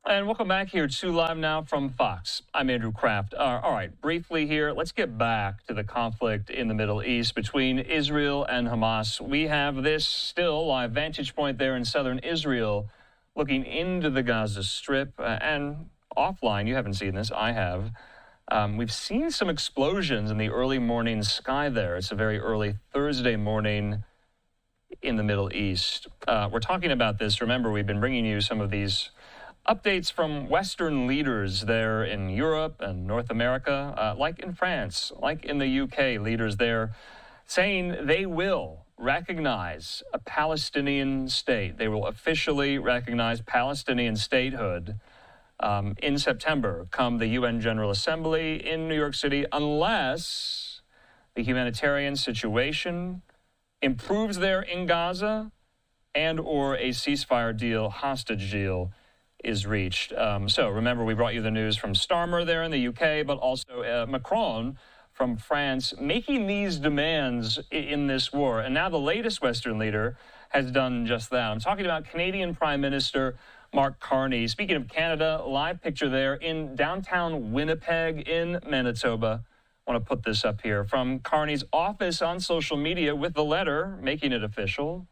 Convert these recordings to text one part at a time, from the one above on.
And welcome back here to Live Now from Fox. I'm Andrew Kraft. All right, briefly here, let's get back to the conflict in the Middle East between Israel and Hamas. We have this still live vantage point there in southern Israel, looking into the Gaza Strip and offline. You haven't seen this, I have. We've seen some explosions in the early morning sky there. It's a very early Thursday morning in the Middle East. We're talking about this. Remember, we've been bringing you some of these updates from Western leaders there in Europe and North America, like in France, like in the UK, leaders there saying they will recognize a Palestinian state. They will officially recognize Palestinian statehood in September, come the UN General Assembly in New York City, unless the humanitarian situation improves there in Gaza and or a ceasefire deal, hostage deal, is reached. So remember, we brought you the news from Starmer there in the UK, but also Macron from France making these demands in this war. And now the latest Western leader has done just that. I'm talking about Canadian Prime Minister Mark Carney. Speaking of Canada, live picture there in downtown Winnipeg in Manitoba. I want to put this up here from Carney's office on social media with the letter making it official.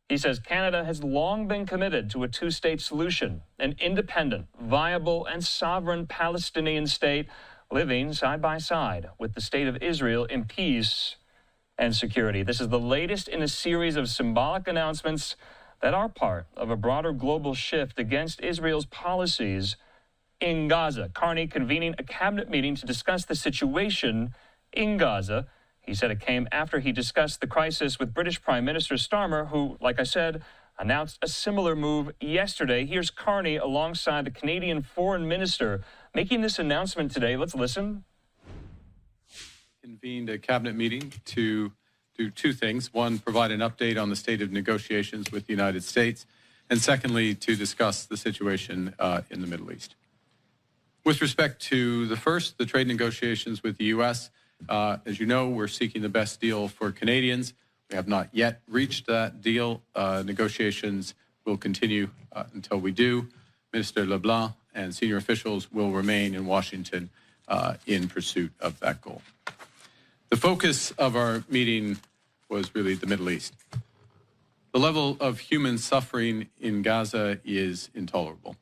He says Canada has long been committed to a two-state solution, an independent, viable, and sovereign Palestinian state living side by side with the state of Israel in peace and security. This is the latest in a series of symbolic announcements that are part of a broader global shift against Israel's policies in Gaza. Carney convening a cabinet meeting to discuss the situation in Gaza. He said it came after he discussed the crisis with British Prime Minister Starmer, who, like I said, announced a similar move yesterday. Here's Carney alongside the Canadian Foreign Minister making this announcement today. Let's listen. Convened a cabinet meeting to do two things. One, provide an update on the state of negotiations with the United States, and secondly, to discuss the situation in the Middle East. With respect to the first, the trade negotiations with the U.S., as you know, we're seeking the best deal for Canadians. We have not yet reached that deal. Negotiations will continue until we do. Minister LeBlanc and senior officials will remain in Washington in pursuit of that goal. The focus of our meeting was really the Middle East. The level of human suffering in Gaza is intolerable.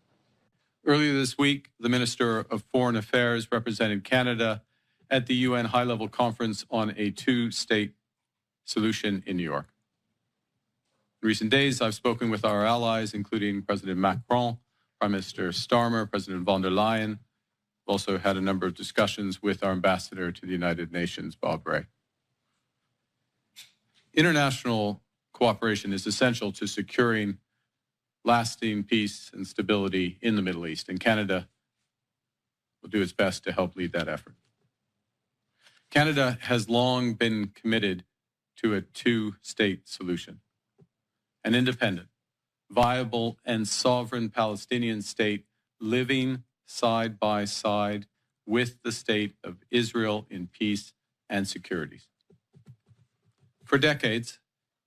Earlier this week, the Minister of Foreign Affairs represented Canada at the UN high-level conference on a two-state solution in New York. In recent days, I've spoken with our allies, including President Macron, Prime Minister Starmer, President von der Leyen. I've also had a number of discussions with our ambassador to the United Nations, Bob Ray. International cooperation is essential to securing lasting peace and stability in the Middle East, and Canada will do its best to help lead that effort. Canada has long been committed to a two-state solution, an independent, viable, and sovereign Palestinian state living side by side with the state of Israel in peace and security. For decades,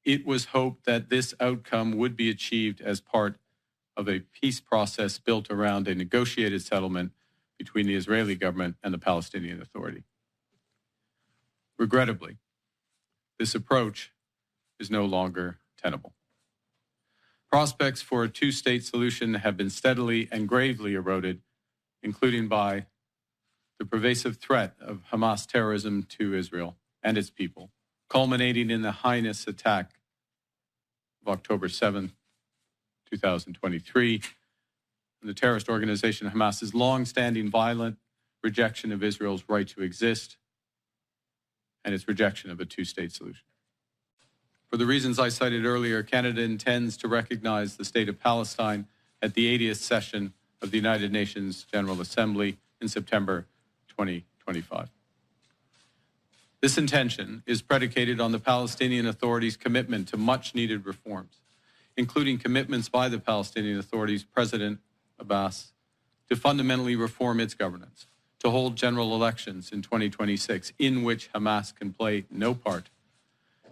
it was hoped that this outcome would be achieved as part of a peace process built around a negotiated settlement between the Israeli government and the Palestinian Authority. Regrettably, this approach is no longer tenable. Prospects for a two-state solution have been steadily and gravely eroded, including by the pervasive threat of Hamas terrorism to Israel and its people, culminating in the heinous attack of October 7, 2023, and the terrorist organization Hamas's long-standing violent rejection of Israel's right to exist and its rejection of a two-state solution. For the reasons I cited earlier, Canada intends to recognize the state of Palestine at the 80th session of the United Nations General Assembly in September 2025. This intention is predicated on the Palestinian Authority's commitment to much-needed reforms, including commitments by the Palestinian Authority's President Abbas to fundamentally reform its governance, to hold general elections in 2026 in which Hamas can play no part,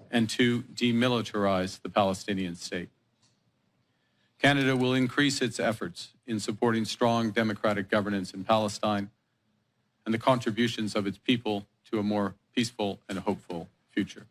and to demilitarize the Palestinian state. Canada will increase its efforts in supporting strong democratic governance in Palestine and the contributions of its people to a more peaceful and hopeful future.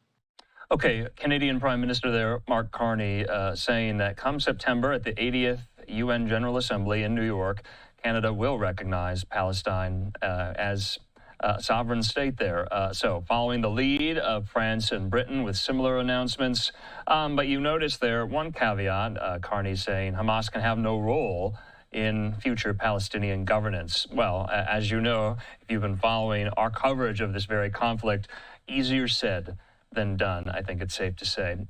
Okay, Canadian Prime Minister there, Mark Carney, saying that come September at the 80th UN General Assembly in New York, Canada will recognize Palestine as a sovereign state there. So following the lead of France and Britain with similar announcements. But you notice there one caveat, Carney saying Hamas can have no role in future Palestinian governance. Well, as you know, if you've been following our coverage of this very conflict, easier said than done, I think it's safe to say.